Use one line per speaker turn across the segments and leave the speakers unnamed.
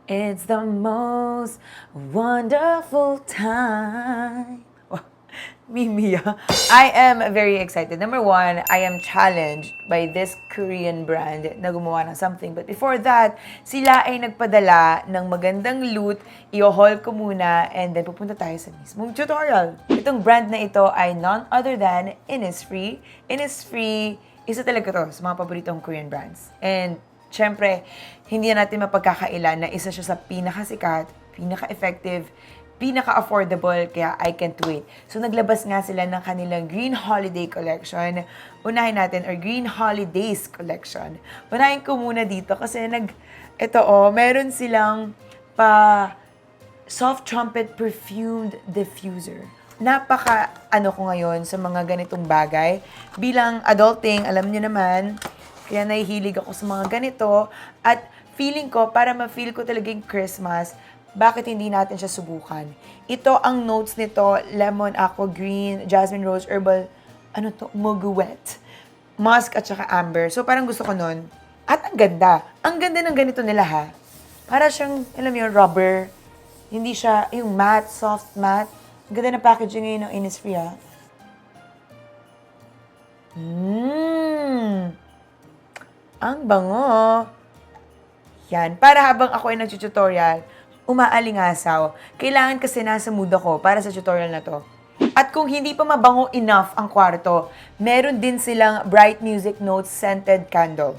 It's the most wonderful time. Mimiya. I am very excited. Number one, I am challenged by this Korean brand na gumawa ng something. But before that, sila ay nagpadala ng magandang loot. I-haul ko muna and then pupunta tayo sa mismong tutorial. Itong brand na ito ay none other than INNISFREE. INNISFREE, isa talaga to sa mga paboritong Korean brands. And syempre, hindi natin mapagkakailan na isa siya sa pinakasikat, pinaka-effective, pinaka-affordable, kaya I can't wait. So, naglabas nga sila ng kanilang Green Holiday Collection. Unahin natin, or Green Holidays Collection. Unahin ko muna dito kasi meron silang soft trumpet perfumed diffuser. Ko ngayon sa mga ganitong bagay. Bilang adulting, alam niyo naman, kaya nahihilig ako sa mga ganito. At feeling ko, para ma-feel ko talaga yung Christmas, bakit hindi natin siya subukan? Ito ang notes nito, lemon, aqua green, jasmine rose, herbal, muguet, musk at saka amber. So parang gusto ko nun. At ang ganda. Ang ganda ng ganito nila ha. Para siyang, alam mo yun, rubber. Hindi siya, yung matte, soft matte. Ang ganda ng packaging ngayon ng INNISFREE ha. Ang bango. Yan. Para habang ako ay nag-tutorial, umaalingasaw. Kailangan kasi nasa mood ako para sa tutorial na to. At kung hindi pa mabango enough ang kwarto, meron din silang Bright Music Notes Scented Candle.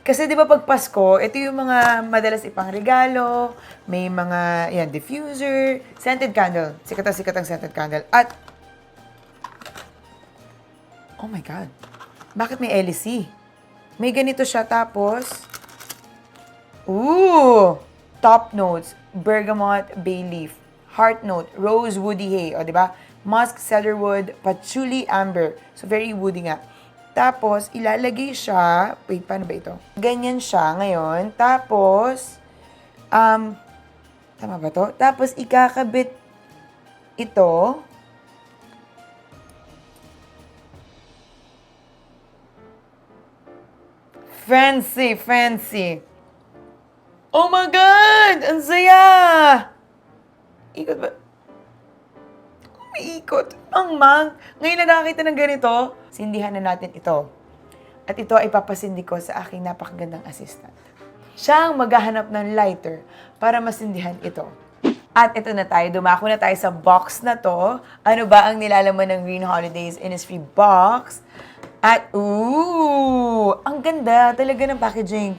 Kasi di ba pag Pasko, ito yung mga madalas ipang regalo, may mga, diffuser, scented candle. Sikat ang scented candle. At, oh my God, bakit may LEC? May ganito siya tapos, top notes, bergamot, bay leaf. Heart note, rose, woody hay. O, di ba? Musk, cedarwood, patchouli, amber. So, very woody nga. Tapos, ilalagay siya. Wait, paano ba ito? Ganyan siya ngayon. Tapos, tama ba to? Tapos, ikakabit ito. Fancy. Oh my God! Ang saya! Ikot ba? Umiikot. Ang mang. Ngayon na nakakita ng ganito, sindihan na natin ito. At ito ay papasindi ko sa aking napakagandang assistant. Siya ang maghahanap ng lighter para masindihan ito. At ito na tayo. Dumako na tayo sa box na to. Ano ba ang nilalaman ng Green Holidays INNISFREE box? At, ang ganda talaga ng packaging.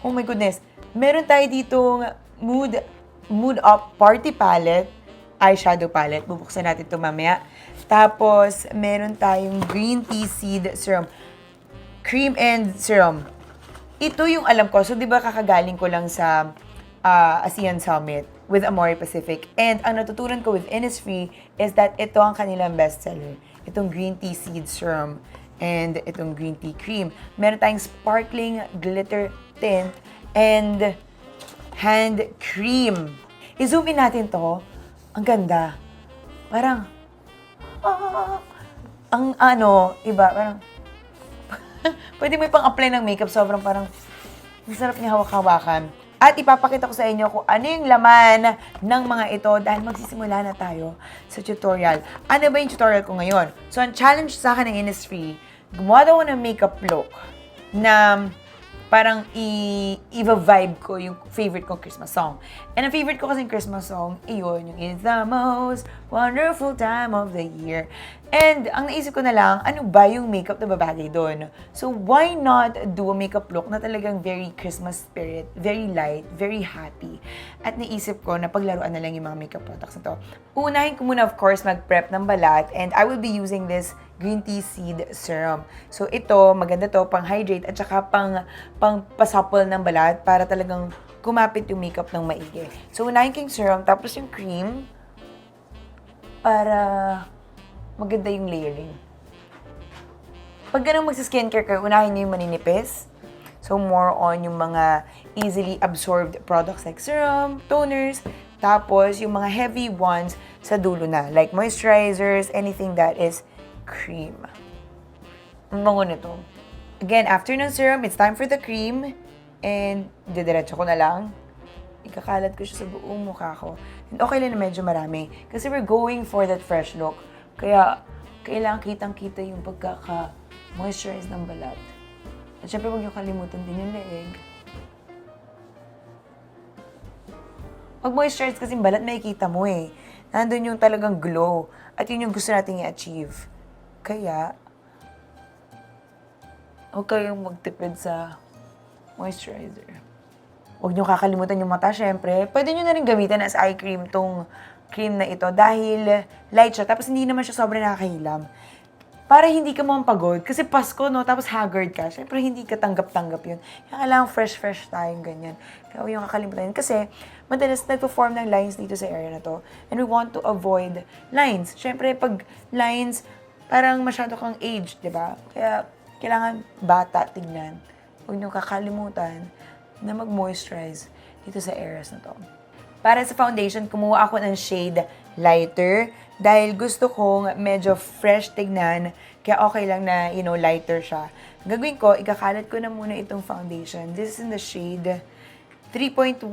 Oh my goodness. Meron tayo ditong mood up party palette, eyeshadow palette. Bubuksan natin ito mamaya. Tapos, meron tayong green tea seed serum. Cream and serum. Ito yung alam ko. So, di ba kakagaling ko lang sa ASEAN Summit with Amore Pacific. And ang natutunan ko with INNISFREE is that ito ang kanilang bestseller. Itong green tea seed serum and itong green tea cream. Meron tayong sparkling glitter tint and hand cream. I-zoom in natin to. Ang ganda. Parang, iba, parang, pwede mo ipang-apply ng makeup, sobrang parang, masarap niya hawak-hawakan. At ipapakita ko sa inyo kung ano yung laman ng mga ito dahil magsisimula na tayo sa tutorial. Ano ba yung tutorial ko ngayon? So, ang challenge sa akin ng INNISFREE, gumawa daw ng makeup look na parang i-vibe ko yung favorite kong Christmas song. And ang favorite ko kasing Christmas song, iyon, yung It's the most wonderful time of the year. And ang naisip ko na lang, ano ba yung makeup na babagay doon? So why not do a makeup look na talagang very Christmas spirit, very light, very happy? At naisip ko na paglaruan na lang yung mga makeup products na to. Unahin ko muna, of course, mag-prep ng balat, and I will be using this green tea seed serum. So ito, maganda to, pang-hydrate at saka pang-pasupple ng balat para talagang kumapit yung makeup ng maigi. So unahin ko yung serum, tapos yung cream para maganda yung layering. Pag ganun magsa-skincare ka, unahin nyo yung maninipis. So more on yung mga easily absorbed products like serum, toners, tapos yung mga heavy ones sa dulo na, like moisturizers, anything that is cream. Ang bango nito. Again, after ng serum, it's time for the cream. And didiretso ko na lang. Ikakalat ko siya sa buong mukha ko. And okay lang na medyo marami. Kasi we're going for that fresh look. Kaya, kailangan kitang-kita yung pagkaka-moisturize ng balat. At syempre, huwag niyo kalimutan din yung leeg. Pag moisturize kasi balat, makikita mo eh. Nandun yung talagang glow. At yun yung gusto nating i-achieve. Kaya, huwag kayong magtipid sa moisturizer. Huwag niyo kakalimutan yung mata, syempre. Pwede niyo na rin gamitin as eye cream tong cream na ito dahil light siya. Tapos hindi naman siya sobrang nakakahilam. Para hindi ka mampagod. Kasi Pasko, no? Tapos haggard ka. Syempre, hindi ka tanggap-tanggap yun. Kaya kailangan fresh tayong ganyan. Kaya huwag yung kakalimutan yun. Kasi madalas nagpo-form ng lines dito sa area na to. And we want to avoid lines. Syempre, pag lines, parang masyado kang age, di ba? Kaya kailangan bata tingnan. Huwag niyo kakalimutan na mag-moisturize dito sa areas na to. Para sa foundation, kumuha ako ng shade lighter dahil gusto kong medyo fresh tignan, kaya okay lang na, lighter siya. Gagawin ko, ikakalat ko na muna itong foundation. This is in the shade 3.1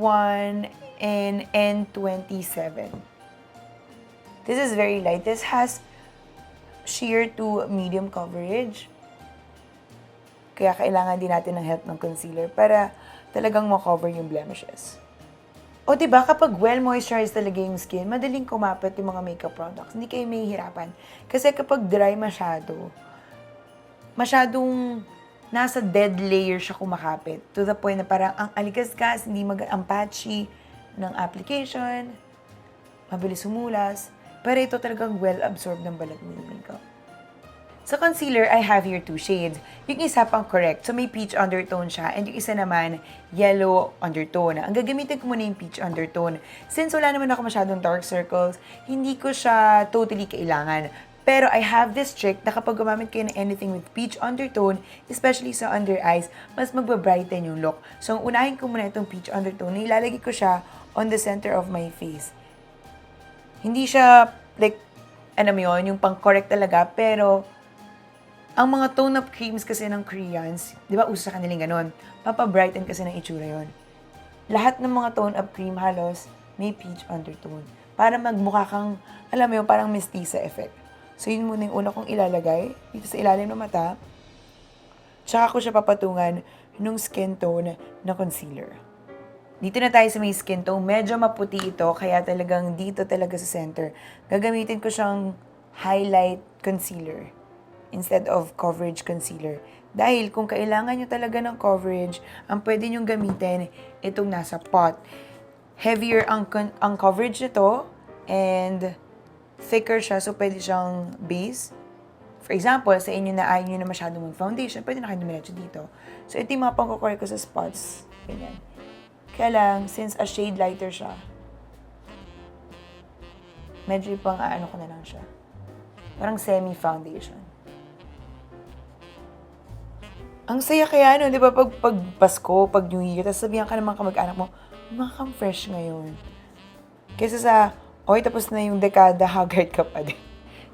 and N27. This is very light. This has sheer to medium coverage. Kaya kailangan din natin ng help ng concealer para talagang ma-cover yung blemishes. O diba, kapag well-moisturized talaga yung skin, madaling kumapit yung mga makeup products. Hindi kayo mahihirapan. Kasi kapag dry masyadong nasa dead layer siya kumakapit. To the point na parang ang aligasgas, ang patchy ng application, mabilis humulas. Pero ito talagang well-absorbed ng balat mo yung makeup. Sa concealer, I have here 2 shades. Yung isa pang correct, so may peach undertone siya, and yung isa naman, yellow undertone. Ang gagamitin ko muna yung peach undertone. Since wala naman ako masyadong dark circles, hindi ko siya totally kailangan. Pero I have this trick na kapag gumamit kayo ng anything with peach undertone, especially sa under eyes, mas magbabrighten yung look. So, ang unahin ko muna itong peach undertone, ilalagay ko siya on the center of my face. Hindi siya, yung pang-correct talaga, pero ang mga tone-up creams kasi ng Koreans, di ba uso sa kanilang ganon, papabrighten kasi ng itsura yon. Lahat ng mga tone-up cream halos may peach undertone. Para magmukha kang, parang mestiza effect. So yun muna yung una kong ilalagay dito sa ilalim ng mata. Tsaka ko siya papatungan nung skin tone na concealer. Dito na tayo sa may skin tone. Medyo maputi ito, kaya talagang dito talaga sa center. Gagamitin ko siyang highlight concealer instead of coverage concealer. Dahil kung kailangan nyo talaga ng coverage, ang pwede nyo gamitin itong nasa pot. Heavier ang coverage nito and thicker siya, so pwede siyang base. For example, sa inyo na ayaw nyo na masyadong mag-foundation, pwede na kayo dumiretso dito. So ito yung mga pang-correct ko sa spots. Ganyan. Kaya lang, since a shade lighter siya, medyo ko na lang siya. Parang semi-foundation. Ang saya kaya, di ba, pag Pasko, pag New Year, tapos sabihan ka ng mga kamag-anak mo, makakang fresh ngayon. Kaysa sa, tapos na yung dekada, haggard ka pa din.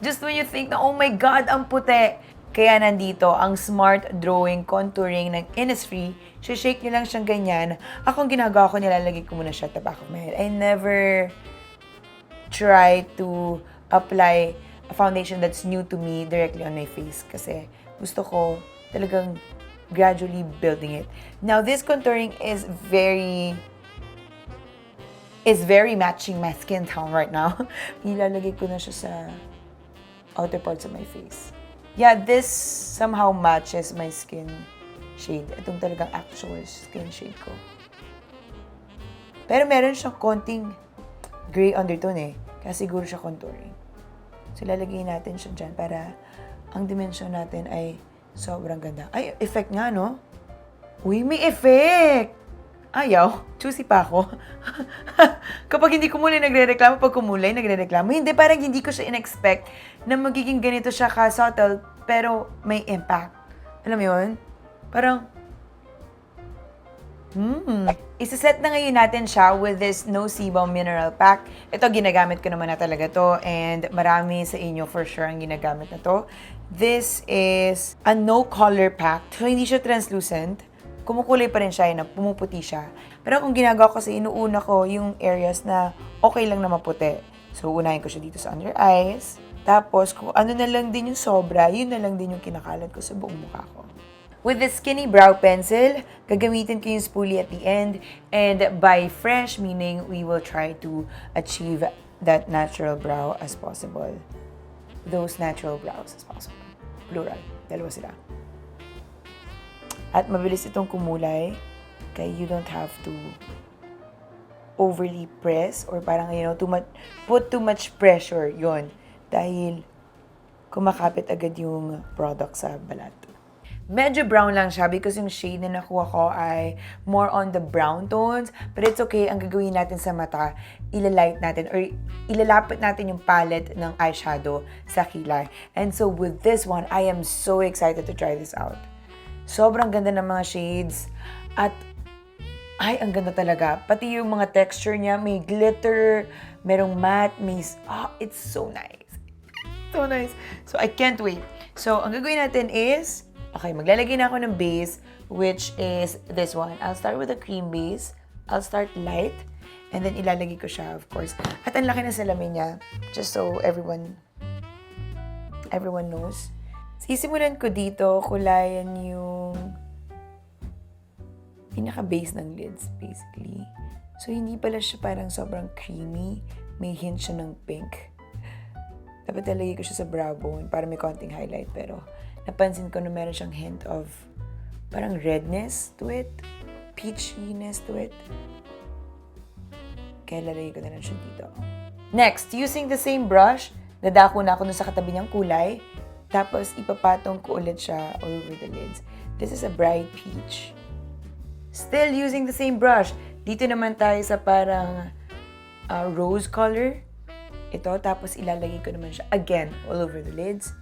Just when you think na, oh my God, ang puti! Kaya nandito, ang Smart Drawing Contouring ng INNISFREE. Shake nyo lang siyang ganyan. Ako, ang ginagawa ko, nilalagay ko muna siya at the back of my head. I never try to apply a foundation that's new to me directly on my face. Kasi gusto ko talagang gradually building it. Now, this contouring is very matching my skin tone right now. Nilalagay ko na siya sa outer parts of my face. Yeah, this somehow matches my skin shade. Itong talagang actual skin shade ko. Pero meron siyang konting gray undertone kaya siguro siya contouring. So, lalagay natin siya dyan para ang dimension natin ay sobrang ganda. Ay, effect nga, no? Uy, may effect! Ayaw. Choosy pa ako. Kapag hindi kumulay, nagre-reklamo. Pag kumulay, nagre-reklamo. Hindi, parang hindi ko siya in-expect na magiging ganito siya ka-subtle, pero may impact. Alam mo yun? Parang, Isa-set na ngayon natin siya with this No Sebum Mineral Pack. Ito, ginagamit ko naman na talaga to and marami sa inyo for sure ang ginagamit na to. This is a no color pack. So, hindi siya translucent. Kumukulay pa rin siya, pumuputi siya. Pero kung ginagawa ko kasi, inuuna ko yung areas na okay lang na maputi. So, unahin ko siya dito sa under eyes. Tapos, kung ano na lang din yung sobra, yun na lang din yung kinakalat ko sa buong mukha ko. With the skinny brow pencil, gagamitin ko yung spoolie at the end. And by fresh, meaning we will try to achieve that natural brow as possible. Those natural brows as possible. Plural. Dalawa sila. At mabilis itong kumulay. Kaya you don't have to overly press or parang, put too much pressure. Yon. Dahil kumakapit agad yung product sa balat. Medyo brown lang siya because yung shade na nakuha ko ay more on the brown tones. But it's okay, ang gagawin natin sa mata, ilalight natin or ilalapit natin yung palette ng eyeshadow sa kilay. And so with this one, I am so excited to try this out. Sobrang ganda ng mga shades at ay, ang ganda talaga. Pati yung mga texture niya, may glitter, merong matte, it's so nice. So nice. So I can't wait. So ang gagawin natin is, okay, maglalagay na ako ng base, which is this one. I'll start with a cream base. I'll start light. And then ilalagay ko siya, of course. At ang laki ng salamin niya, just so everyone knows. Sisimulan ko dito, kulayan yung pinaka-base ng lids, basically. So, hindi pala siya parang sobrang creamy. May hint siya ng pink. Dapat talagay ko siya sa brow bone para may konting highlight, pero napansin ko na meron siyang hint of parang redness to it, peachiness to it. Kaya lalagay ko na lang siya dito. Next, using the same brush, dadako na ako dun sa katabi niyang kulay, tapos ipapatong ko ulit siya all over the lids. This is a bright peach. Still using the same brush. Dito naman tayo sa parang rose color. Ito, tapos ilalagay ko naman siya again all over the lids.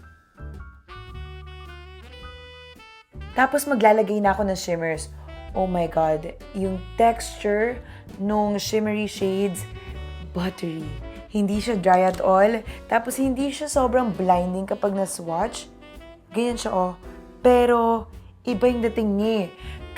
Tapos maglalagay na ako ng shimmers. Oh my God, yung texture nung shimmery shades, buttery. Hindi siya dry at all. Tapos hindi siya sobrang blinding kapag na-swatch. Ganyan siya, oh. Pero iba yung dating niya eh.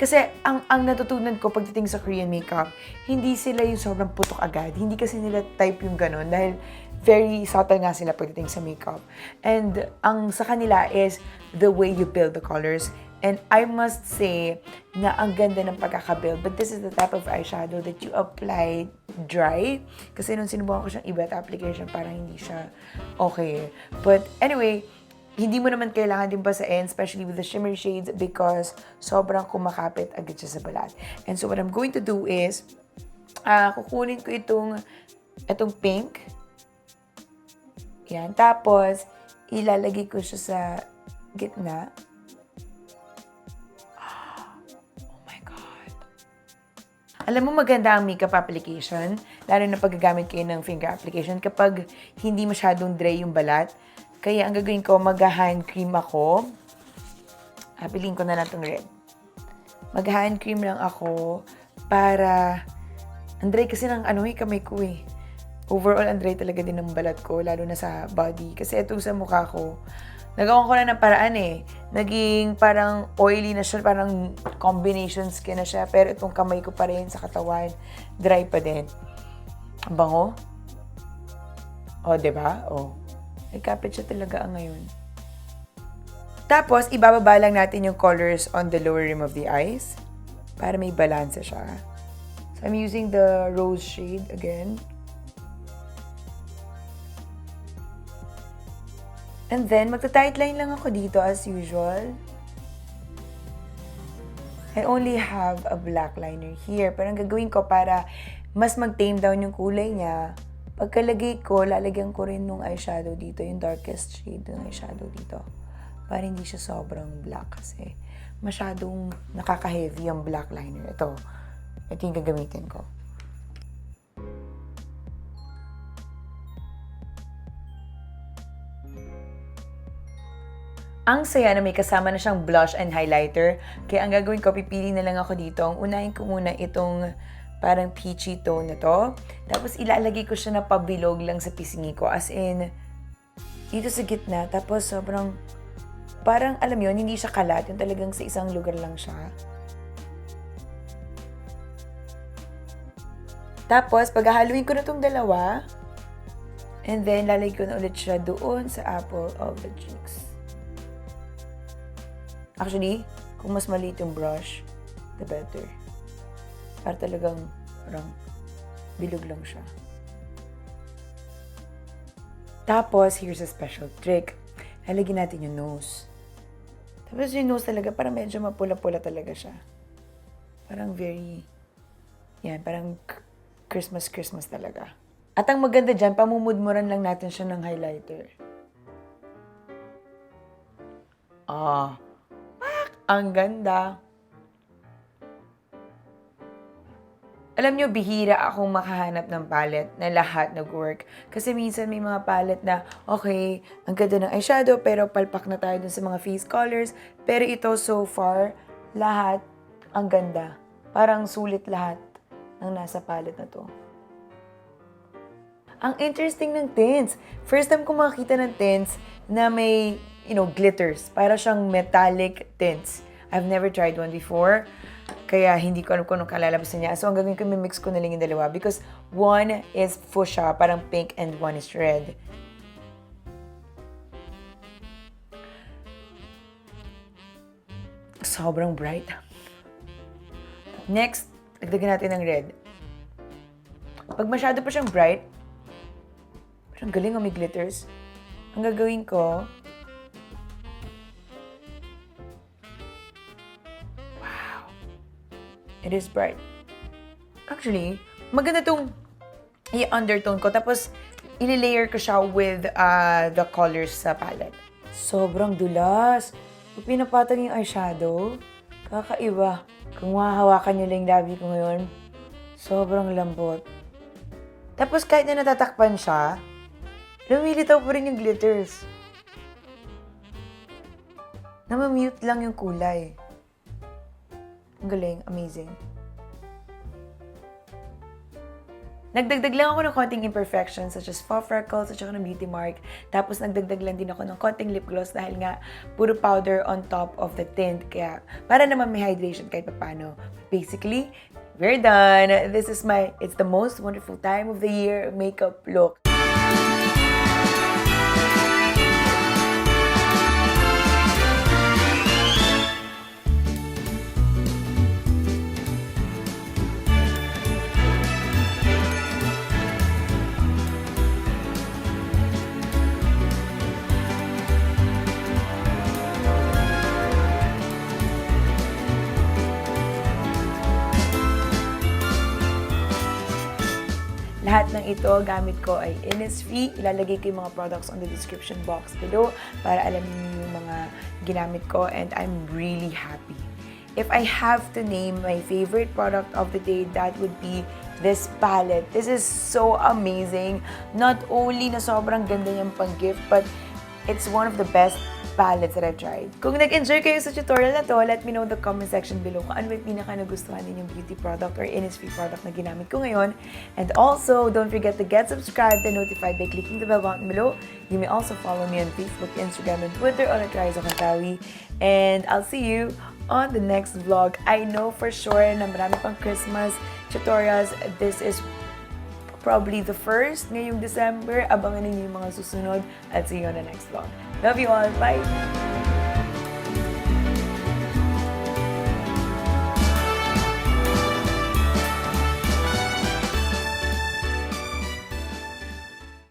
Kasi ang natutunan ko pagdating sa Korean makeup, hindi sila yung sobrang putok agad. Hindi kasi nila type yung ganun dahil very subtle nga sila pagdating sa makeup. And ang sa kanila is the way you build the colors. And I must say na ang ganda ng pagkakabuild. But this is the type of eyeshadow that you apply dry. Kasi nung sinubukan ko siyang iba at application, parang hindi siya okay. But anyway, hindi mo naman kailangan din basain, especially with the shimmery shades, because sobrang kumakapit agad siya sa balat. And so what I'm going to do is, kukunin ko itong pink. Yan. Tapos, ilalagay ko siya sa gitna. Alam mo, maganda ang makeup application, lalo na pag gagamit kayo ng finger application kapag hindi masyadong dry yung balat. Kaya ang gagawin ko, mag-hand cream ako. Piliin ko na lang itong red. Mag-hand cream lang ako para, ang dry kasi ng kamay ko eh. Overall, ang dry talaga din ng balat ko, lalo na sa body. Kasi ito sa mukha ko, nagawa ko na ng paraan eh. Naging parang oily na siya, parang combination skin na siya. Pero itong kamay ko pa rin sa katawan, dry pa din. Ang bango. O, diba? O. Nagkapit siya talaga ngayon. Tapos, ibababa lang natin yung colors on the lower rim of the eyes. Para may balance siya. So, I'm using the rose shade again. And then, magta-tight line lang ako dito as usual. I only have a black liner here. Pero ang gagawin ko para mas mag-tame down yung kulay niya, pagkalagay ko, lalagyan ko rin nung eyeshadow dito, yung darkest shade ng eyeshadow dito. Para hindi siya sobrang black kasi masyadong nakaka-heavy yung black liner. Ito yung gagamitin ko. Ang saya na may kasama na siyang blush and highlighter. Kaya ang gagawin ko, pipili na lang ako dito. Ang unahin ko muna itong parang peachy tone na to. Tapos ilalagay ko siya na pabilog lang sa pisngi ko. As in, dito sa gitna. Tapos sobrang, parang alam yun, hindi siya kalat. Yung talagang sa isang lugar lang siya. Tapos, paghahaluin ko na itong dalawa, and then, lalagay ko na ulit siya doon sa apple of the cheeks. Actually, kung mas maliit yung brush, the better. Para talagang parang bilog lang siya. Tapos, here's a special trick. Lalagyan natin yung nose. Tapos yung nose talaga, parang medyo mapula-pula talaga siya. Parang very, yan, parang Christmas talaga. At ang maganda dyan, pamumudmuran lang natin siya ng highlighter. Ang ganda. Alam nyo, bihira akong makahanap ng palette na lahat nag-work. Kasi minsan may mga palette na, okay, ang ganda ng eyeshadow, pero palpak na tayo dun sa mga face colors. Pero ito, so far, lahat ang ganda. Parang sulit lahat ng nasa palette na to. Ang interesting ng tints. First time ko makakita ng tints na may, glitters. Para siyang metallic tints. I've never tried one before. Kaya hindi ko alam kung anong kalalabas niya. So, ang gagawin ko, mix ko na lang yung dalawa. Because one is fuchsia, parang pink, and one is red. Sobrang bright. Next, dagdagan natin ng red. Pag masyado pa siyang bright, parang galing may glitters. Ang gagawin ko, it is bright. Actually, maganda itong i-undertone ko. Tapos, i-layer ko siya with the colors sa palette. Sobrang dulas. Pag pinapatag yung eyeshadow, kakaiba. Kung mahahawakan niyo lang yung labi ko ngayon, sobrang lambot. Tapos, kahit na natatakpan siya, lumilitaw pa rin yung glitters. Namamute lang yung kulay. Ang galing, amazing. Nagdagdag lang ako ng konting imperfections such as faux freckles at saka ng beauty mark. Tapos nagdagdag lang din ako ng konting lip gloss dahil nga puro powder on top of the tint. Kaya para naman may hydration kahit paano. Basically, we're done. It's the most wonderful time of the year makeup look. Lahat ng ito, gamit ko ay INNISFREE. Ilalagay ko yung mga products on the description box below para alam niyo yung mga ginamit ko, and I'm really happy. If I have to name my favorite product of the day, that would be this palette. This is so amazing. Not only na sobrang ganda niyang pang-gift, but it's one of the best palettes that I've tried. Kung nag-enjoy kayo sa tutorial na to, let me know in the comment section below kung ano yung pinaka-nagustuhan ninyong beauty product or INNISFREE product na ginamit ko ngayon. And also, don't forget to get subscribed and notified by clicking the bell button below. You may also follow me on Facebook, Instagram, and Twitter on Raiza Contawi. And I'll see you on the next vlog. I know for sure na marami pang Christmas tutorials. This is probably the first ngayong December. Abangan ninyo yung mga susunod. I'll see you on the next vlog. Love you all. Bye!